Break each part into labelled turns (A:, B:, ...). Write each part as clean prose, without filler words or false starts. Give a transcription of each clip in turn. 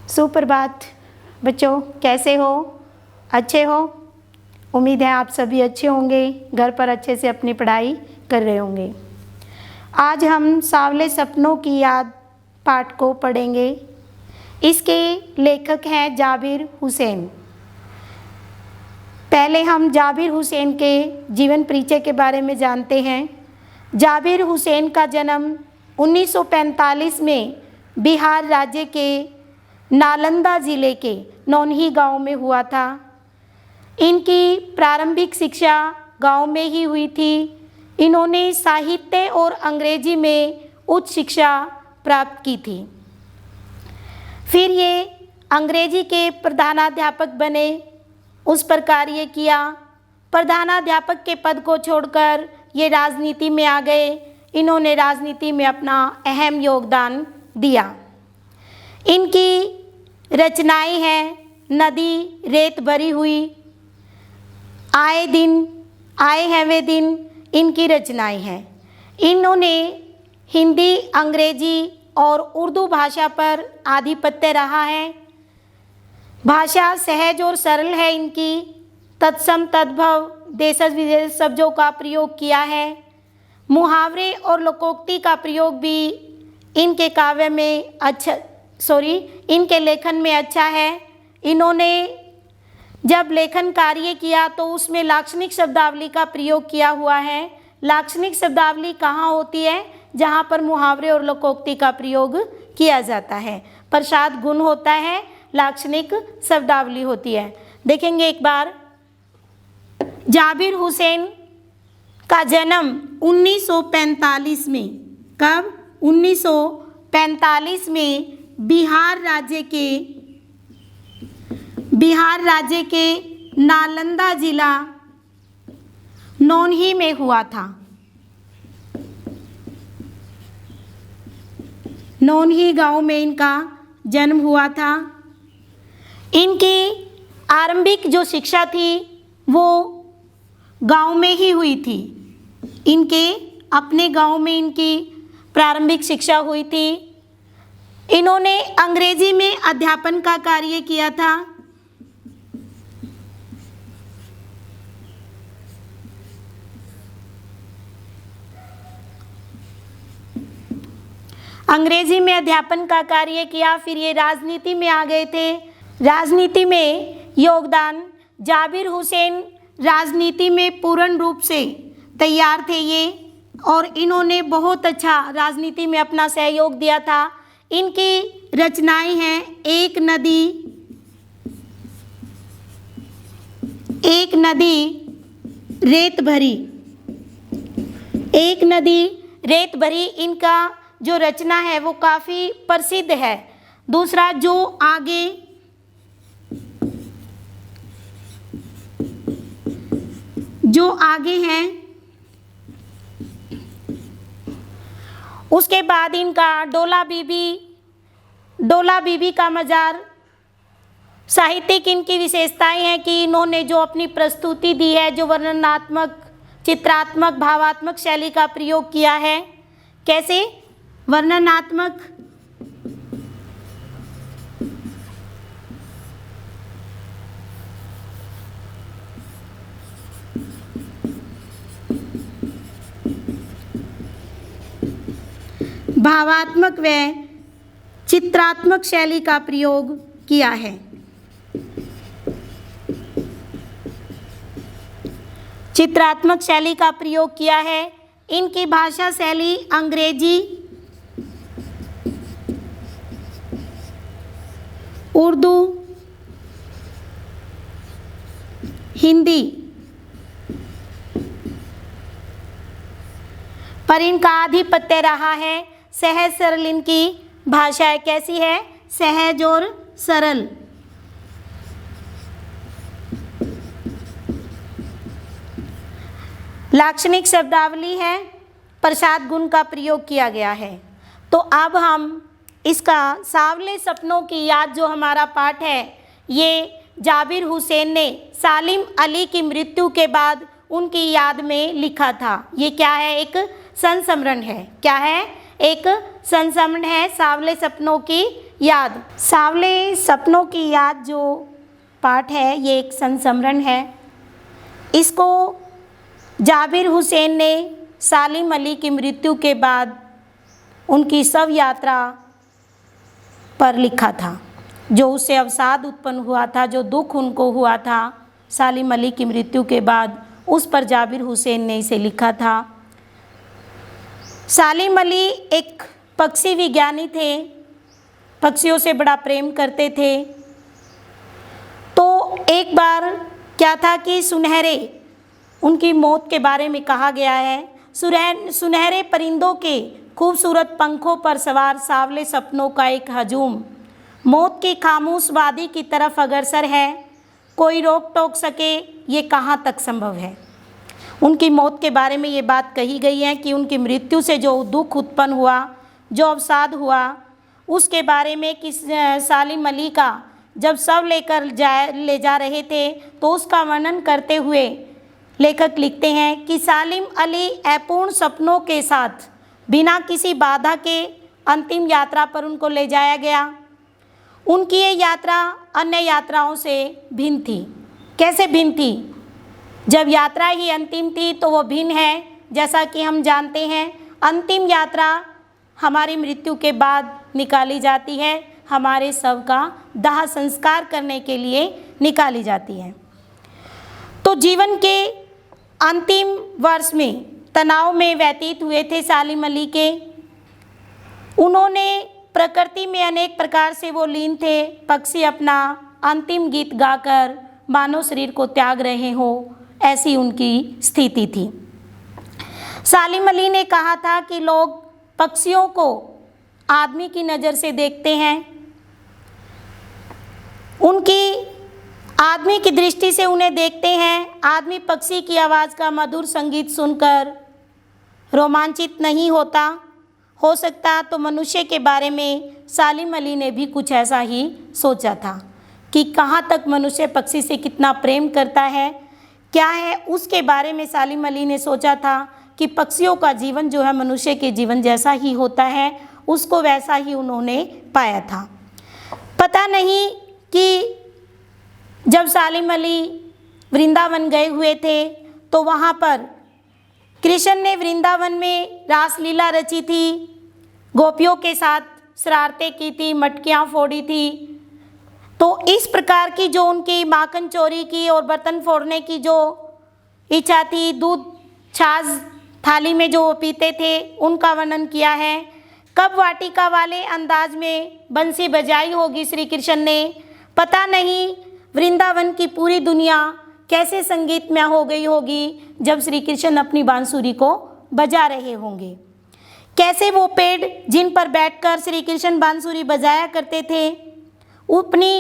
A: सुप्रभात बच्चों, कैसे हो? अच्छे हो? उम्मीद है आप सभी अच्छे होंगे, घर पर अच्छे से अपनी पढ़ाई कर रहे होंगे। आज हम सांवले सपनों की याद पाठ को पढ़ेंगे। इसके लेखक हैं जाबिर हुसैन। पहले हम जाबिर हुसैन के जीवन परिचय के बारे में जानते हैं। जाबिर हुसैन का जन्म 1945 में बिहार राज्य के नालंदा ज़िले के नौनही गांव में हुआ था। इनकी प्रारंभिक शिक्षा गांव में ही हुई थी। इन्होंने साहित्य और अंग्रेजी में उच्च शिक्षा प्राप्त की थी। फिर ये अंग्रेजी के प्रधानाध्यापक बने, उस पर कार्य किया। प्रधानाध्यापक के पद को छोड़कर ये राजनीति में आ गए। इन्होंने राजनीति में अपना अहम योगदान दिया। इनकी रचनाएं हैं नदी रेत भरी हुई, आए हैं वे दिन, इनकी रचनाएं हैं। इन्होंने हिंदी, अंग्रेजी और उर्दू भाषा पर आधिपत्य रहा है। भाषा सहज और सरल है इनकी। तत्सम तद्भव देशज विदेश शब्दों का प्रयोग किया है। मुहावरे और लोकोक्ति का प्रयोग भी इनके काव्य में इनके लेखन में अच्छा है। इन्होंने जब लेखन कार्य किया तो उसमें लाक्षणिक शब्दावली का प्रयोग किया हुआ है। लाक्षणिक शब्दावली कहाँ होती है? जहाँ पर मुहावरे और लोकोक्ति का प्रयोग किया जाता है। प्रसाद गुण होता है, लाक्षणिक शब्दावली होती है। देखेंगे एक बार। जाबिर हुसैन का जन्म 1945 में, कब? 1945 में बिहार राज्य के नालंदा जिला नौनही में हुआ था। नौनही गांव में इनका जन्म हुआ था। इनकी आरंभिक जो शिक्षा थी वो गांव में ही हुई थी। इनके अपने गांव में इनकी प्रारंभिक शिक्षा हुई थी। इन्होंने अंग्रेजी में अध्यापन का कार्य किया था। अंग्रेजी में अध्यापन का कार्य किया। फिर ये राजनीति में आ गए थे। राजनीति में योगदान, जाबिर हुसैन राजनीति में पूर्ण रूप से तैयार थे ये, और इन्होंने बहुत अच्छा राजनीति में अपना सहयोग दिया था। इनकी रचनाएं हैं एक नदी रेत भरी। एक नदी रेत भरी इनका जो रचना है वो काफ़ी प्रसिद्ध है। दूसरा जो आगे हैं, उसके बाद इनका डोला बीबी का मज़ार। साहित्यिक इनकी विशेषताएं हैं कि इन्होंने जो अपनी प्रस्तुति दी है, जो वर्णनात्मक, चित्रात्मक, भावात्मक शैली का प्रयोग किया है। कैसे? वर्णनात्मक, भावात्मक व चित्रात्मक शैली का प्रयोग किया है। चित्रात्मक शैली का प्रयोग किया है। इनकी भाषा शैली अंग्रेजी, उर्दू, हिंदी पर इनका आधिपत्य रहा है। सहज सरल इनकी भाषा है। कैसी है? सहज और सरल। लाक्षणिक शब्दावली है, प्रसाद गुण का प्रयोग किया गया है। तो अब हम इसका सांवले सपनों की याद जो हमारा पाठ है, ये जाबिर हुसैन ने सालिम अली की मृत्यु के बाद उनकी याद में लिखा था। ये क्या है? एक संस्मरण है। क्या है? एक संस्मरण है, सांवले सपनों की याद। सांवले सपनों की याद जो पाठ है ये एक संस्मरण है। इसको जाबिर हुसैन ने सालिम अली की मृत्यु के बाद उनकी शव यात्रा पर लिखा था। जो उससे अवसाद उत्पन्न हुआ था, जो दुख उनको हुआ था सालिम अली की मृत्यु के बाद, उस पर जाबिर हुसैन ने इसे लिखा था। सालिम अली एक पक्षी विज्ञानी थे, पक्षियों से बड़ा प्रेम करते थे। तो एक बार क्या था कि सुनहरे, उनकी मौत के बारे में कहा गया है, सुनहरे परिंदों के खूबसूरत पंखों पर सवार सांवले सपनों का एक हजूम मौत की खामोश वादी की तरफ अग्रसर है। कोई रोक टोक सके ये कहाँ तक संभव है। उनकी मौत के बारे में ये बात कही गई है कि उनकी मृत्यु से जो दुख उत्पन्न हुआ, जो अवसाद हुआ, उसके बारे में कि सालिम अली का जब शव ले जा रहे थे तो उसका वर्णन करते हुए लेखक लिखते हैं कि सालिम अली अपूर्ण सपनों के साथ बिना किसी बाधा के अंतिम यात्रा पर उनको ले जाया गया। उनकी ये यात्रा अन्य यात्राओं से भिन्न थी। कैसे भिन्न थी? जब यात्रा ही अंतिम थी तो वो भिन्न है। जैसा कि हम जानते हैं अंतिम यात्रा हमारी मृत्यु के बाद निकाली जाती है, हमारे शव का दाह संस्कार करने के लिए निकाली जाती है। तो जीवन के अंतिम वर्ष में तनाव में व्यतीत हुए थे सालिम अली के। उन्होंने प्रकृति में अनेक प्रकार से वो लीन थे। पक्षी अपना अंतिम गीत गाकर मानव शरीर को त्याग रहे हो, ऐसी उनकी स्थिति थी। सालिम अली ने कहा था कि लोग पक्षियों को आदमी की नज़र से देखते हैं, उनकी आदमी की दृष्टि से उन्हें देखते हैं। आदमी पक्षी की आवाज़ का मधुर संगीत सुनकर रोमांचित नहीं होता। हो सकता तो मनुष्य के बारे में सालिम अली ने भी कुछ ऐसा ही सोचा था कि कहाँ तक मनुष्य पक्षी से कितना प्रेम करता है, क्या है, उसके बारे में सालिम अली ने सोचा था कि पक्षियों का जीवन जो है मनुष्य के जीवन जैसा ही होता है, उसको वैसा ही उन्होंने पाया था। पता नहीं कि जब सालिम अली वृंदावन गए हुए थे तो वहाँ पर कृष्ण ने वृंदावन में रासलीला रची थी, गोपियों के साथ शरारतें की थी, मटकियाँ फोड़ी थी। तो इस प्रकार की जो उनकी माखन चोरी की और बर्तन फोड़ने की जो इच्छा थी, दूध छाछ थाली में जो पीते थे, उनका वर्णन किया है। कब वाटिका वाले अंदाज में बंसी बजाई होगी श्री कृष्ण ने, पता नहीं वृंदावन की पूरी दुनिया कैसे संगीतमय हो गई होगी जब श्री कृष्ण अपनी बांसुरी को बजा रहे होंगे। कैसे वो पेड़ जिन पर बैठकर श्री कृष्ण बांसुरी बजाया करते थे, अपनी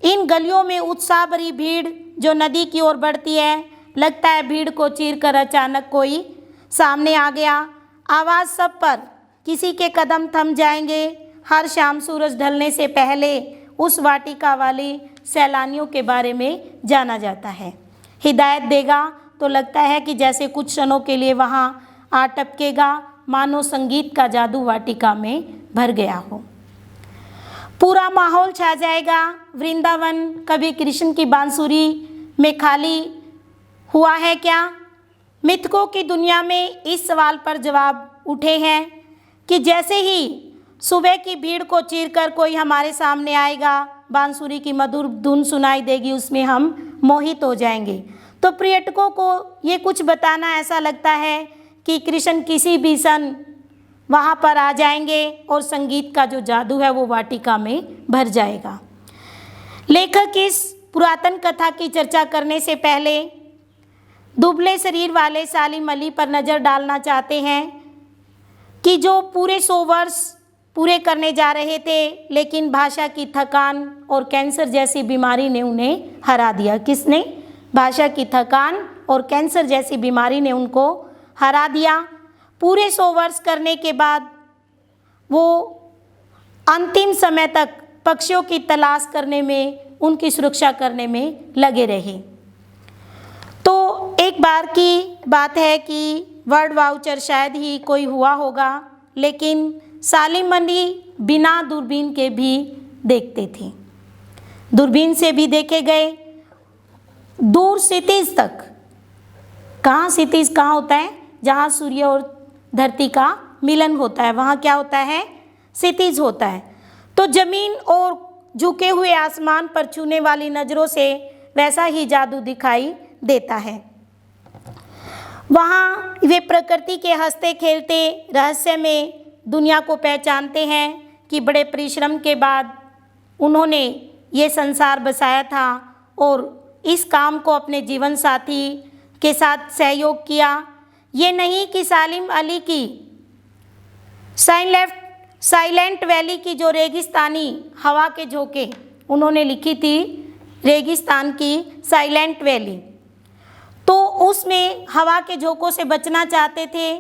A: इन गलियों में उत्साह भरी भीड़ जो नदी की ओर बढ़ती है, लगता है भीड़ को चीरकर अचानक कोई सामने आ गया। आवाज़ सब पर किसी के कदम थम जाएंगे। हर शाम सूरज ढलने से पहले उस वाटिका वाली सैलानियों के बारे में जाना जाता है। हिदायत देगा तो लगता है कि जैसे कुछ क्षणों के लिए वहाँ आ टपकेगा, मानो संगीत का जादू वाटिका में भर गया हो। पूरा माहौल छा जाएगा। वृंदावन कभी कृष्ण की बांसुरी में खाली हुआ है क्या? मिथकों की दुनिया में इस सवाल पर जवाब उठे हैं कि जैसे ही सुबह की भीड़ को चीरकर कोई हमारे सामने आएगा, बांसुरी की मधुर धुन सुनाई देगी, उसमें हम मोहित हो जाएंगे। तो पर्यटकों को ये कुछ बताना ऐसा लगता है कि कृष्ण किसी भी क्षण वहाँ पर आ जाएंगे और संगीत का जो जादू है वो वाटिका में भर जाएगा। लेखक इस पुरातन कथा की चर्चा करने से पहले दुबले शरीर वाले सालिम अली पर नज़र डालना चाहते हैं कि जो पूरे 100 वर्ष पूरे करने जा रहे थे, लेकिन भाषा की थकान और कैंसर जैसी बीमारी ने उन्हें हरा दिया। किसने? भाषा की थकान और कैंसर जैसी बीमारी ने उनको हरा दिया। पूरे 100 वर्ष करने के बाद वो अंतिम समय तक पक्षियों की तलाश करने में, उनकी सुरक्षा करने में लगे रहे। तो एक एक बार की बात है कि बर्ड वाउचर शायद ही कोई हुआ होगा, लेकिन सालिम अली बिना दूरबीन के भी देखते थे। दूरबीन से भी देखे गए, दूर क्षितिज तक। कहाँ क्षितिज कहाँ होता है? जहाँ सूर्य और धरती का मिलन होता है, वहाँ क्या होता है? क्षितिज होता है। तो जमीन और झुके हुए आसमान पर छूने वाली नज़रों से वैसा ही जादू दिखाई देता है। वहाँ वे प्रकृति के हंसते खेलते रहस्य में दुनिया को पहचानते हैं कि बड़े परिश्रम के बाद उन्होंने ये संसार बसाया था और इस काम को अपने जीवन साथी के साथ सहयोग किया। ये नहीं कि सालिम अली की साइलेंट वैली की जो रेगिस्तानी हवा के झोंके उन्होंने लिखी थी, रेगिस्तान की साइलेंट वैली, तो उसमें हवा के झोंकों से बचना चाहते थे।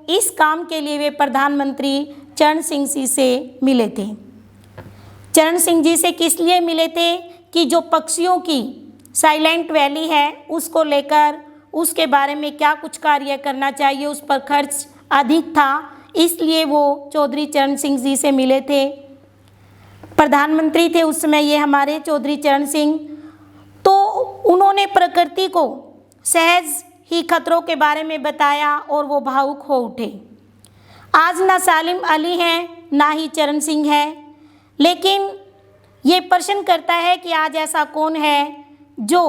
A: इस काम के लिए वे प्रधानमंत्री चरण सिंह जी से मिले थे। चरण सिंह जी से किस लिए मिले थे? कि जो पक्षियों की साइलेंट वैली है उसको लेकर उसके बारे में क्या कुछ कार्य करना चाहिए, उस पर खर्च अधिक था, इसलिए वो चौधरी चरण सिंह जी से मिले थे। प्रधानमंत्री थे उस समय ये हमारे चौधरी चरण सिंह। तो उन्होंने प्रकृति को सहज ही खतरों के बारे में बताया और वो भावुक हो उठे। आज ना सालिम अली हैं ना ही चरण सिंह है, लेकिन ये प्रश्न करता है कि आज ऐसा कौन है जो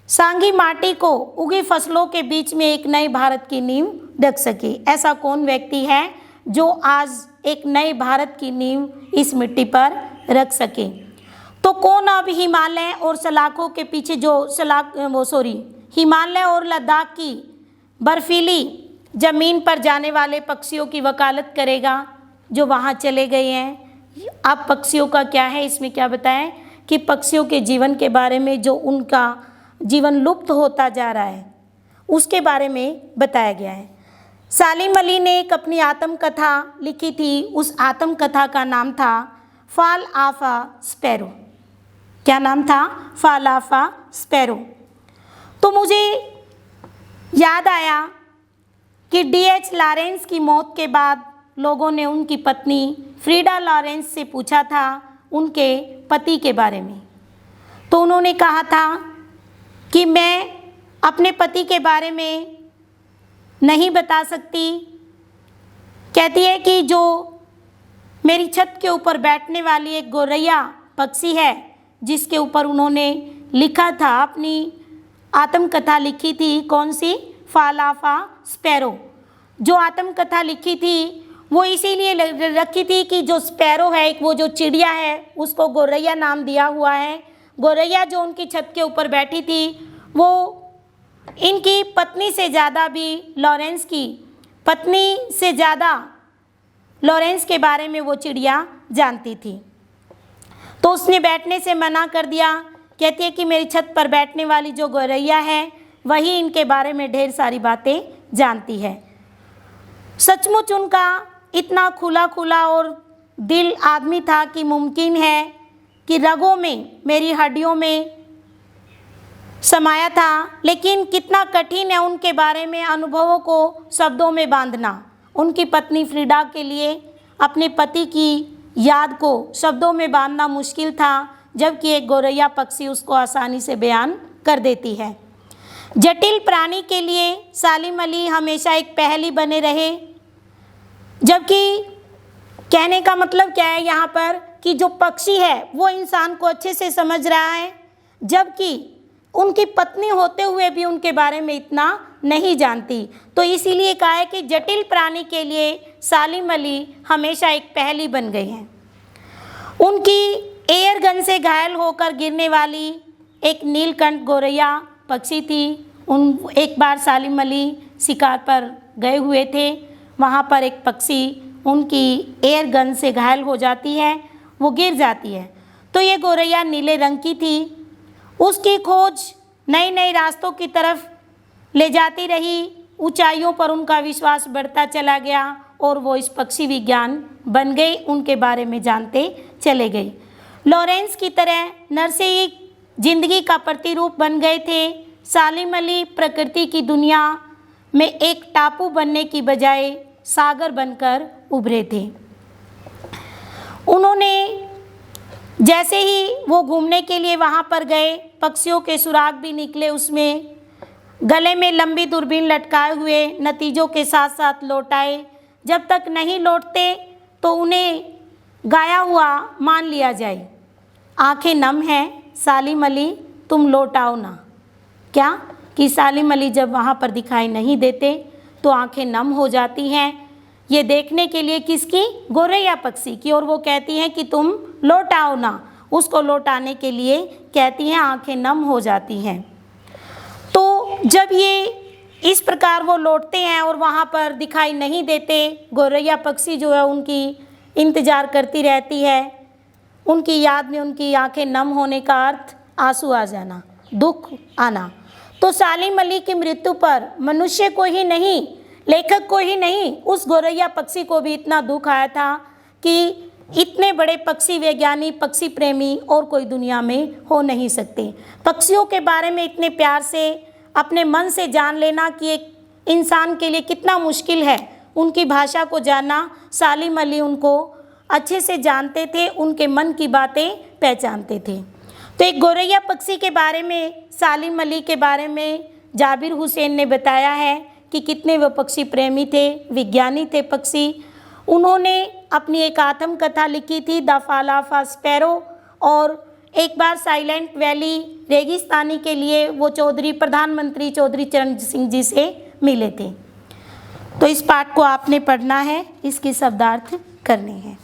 A: सांगी माटी को उगी फसलों के बीच में एक नए भारत की नींव रख सके। ऐसा कौन व्यक्ति है जो आज एक नए भारत की नींव इस मिट्टी पर रख सके? तो कौन अब हिमालय और सलाखों के पीछे हिमालय और लद्दाख की बर्फीली ज़मीन पर जाने वाले पक्षियों की वकालत करेगा जो वहाँ चले गए हैं? अब पक्षियों का क्या है, इसमें क्या बताएं कि पक्षियों के जीवन के बारे में, जो उनका जीवन लुप्त होता जा रहा है उसके बारे में बताया गया है। सालिम अली ने एक अपनी आत्मकथा लिखी थी, उस आत्मकथा का नाम था फॉल ऑफ अ स्पैरो। क्या नाम था? Fall of a sparrow. तो मुझे याद आया कि D.H. लॉरेंस की मौत के बाद लोगों ने उनकी पत्नी फ्रीडा लॉरेंस से पूछा था उनके पति के बारे में। तो उन्होंने कहा था कि मैं अपने पति के बारे में नहीं बता सकती। कहती है कि जो मेरी छत के ऊपर बैठने वाली एक गौरैया पक्षी है जिसके ऊपर उन्होंने लिखा था, अपनी आत्मकथा लिखी थी, कौन सी? Fall of a sparrow. जो आत्मकथा लिखी थी वो इसीलिए रखी थी कि जो स्पैरो है, एक वो जो चिड़िया है, उसको गौरैया नाम दिया हुआ है। गौरैया जो उनकी छत के ऊपर बैठी थी वो इनकी पत्नी से ज़्यादा भी लॉरेंस की पत्नी से ज़्यादा लॉरेंस के बारे में वो चिड़िया जानती थी। तो उसने बैठने से मना कर दिया। कहती है कि मेरी छत पर बैठने वाली जो गौरैया है वही इनके बारे में ढेर सारी बातें जानती है। सचमुच उनका इतना खुला और दिल आदमी था कि मुमकिन है कि रगों में, मेरी हड्डियों में समाया था, लेकिन कितना कठिन है उनके बारे में अनुभवों को शब्दों में बांधना। उनकी पत्नी फ्रीडा के लिए अपने पति की याद को शब्दों में बांधना मुश्किल था, जबकि एक गौरैया पक्षी उसको आसानी से बयान कर देती है। जटिल प्राणी के लिए सालिम अली हमेशा एक पहेली बने रहे। जबकि कहने का मतलब क्या है यहाँ पर कि जो पक्षी है वो इंसान को अच्छे से समझ रहा है, जबकि उनकी पत्नी होते हुए भी उनके बारे में इतना नहीं जानती। तो इसीलिए कहा है कि जटिल प्राणी के लिए सालिम अली हमेशा एक पहेली बन गए हैं। उनकी एयर गन से घायल होकर गिरने वाली एक नीलकंठ गौरैया पक्षी थी। एक बार सालिम अली शिकार पर गए हुए थे, वहाँ पर एक पक्षी उनकी एयर गन से घायल हो जाती है, वो गिर जाती है। तो ये गौरैया नीले रंग की थी। उसकी खोज नए नए रास्तों की तरफ ले जाती रही। ऊंचाइयों पर उनका विश्वास बढ़ता चला गया और वो इस पक्षी विज्ञान बन गई, उनके बारे में जानते चले गए। लॉरेंस की तरह नरसिंह जिंदगी का प्रतिरूप बन गए थे। सालिम अली प्रकृति की दुनिया में एक टापू बनने की बजाय सागर बनकर उभरे थे। उन्होंने जैसे ही वो घूमने के लिए वहाँ पर गए, पक्षियों के सुराग भी निकले उसमें, गले में लंबी दूरबीन लटकाए हुए नतीजों के साथ साथ लौट आए। जब तक नहीं लौटते तो उन्हें गाया हुआ मान लिया जाए। आंखें नम हैं सालिम अली तुम लौट आओ ना। क्या कि सालिम अली जब वहाँ पर दिखाई नहीं देते तो आंखें नम हो जाती हैं, ये देखने के लिए किसकी? गोरैया पक्षी की। और वो कहती हैं कि तुम लौट आओ ना, उसको लौटाने के लिए कहती हैं, आंखें नम हो जाती हैं। तो जब ये इस प्रकार वो लौटते हैं और वहाँ पर दिखाई नहीं देते, गोरैया पक्षी जो है उनकी इंतज़ार करती रहती है। उनकी याद में उनकी आंखें नम होने का अर्थ आंसू आ जाना, दुख आना। तो सालिम अली की मृत्यु पर मनुष्य को ही नहीं, लेखक को ही नहीं, उस गोरैया पक्षी को भी इतना दुख आया था कि इतने बड़े पक्षी वैज्ञानिक, पक्षी प्रेमी और कोई दुनिया में हो नहीं सकते। पक्षियों के बारे में इतने प्यार से अपने मन से जान लेना कि एक इंसान के लिए कितना मुश्किल है, उनकी भाषा को जानना। सालिम अली उनको अच्छे से जानते थे, उनके मन की बातें पहचानते थे। तो एक गोरैया पक्षी के बारे में, सालिम अली के बारे में जाबिर हुसैन ने बताया है कि कितने वो पक्षी प्रेमी थे, विज्ञानी थे पक्षी। उन्होंने अपनी एक आत्मकथा लिखी थी the fall of a sparrow, और एक बार साइलेंट वैली रेगिस्तानी के लिए वो प्रधानमंत्री चौधरी चरण सिंह जी से मिले थे। तो इस पाठ को आपने पढ़ना है, इसके शब्दार्थ करने हैं।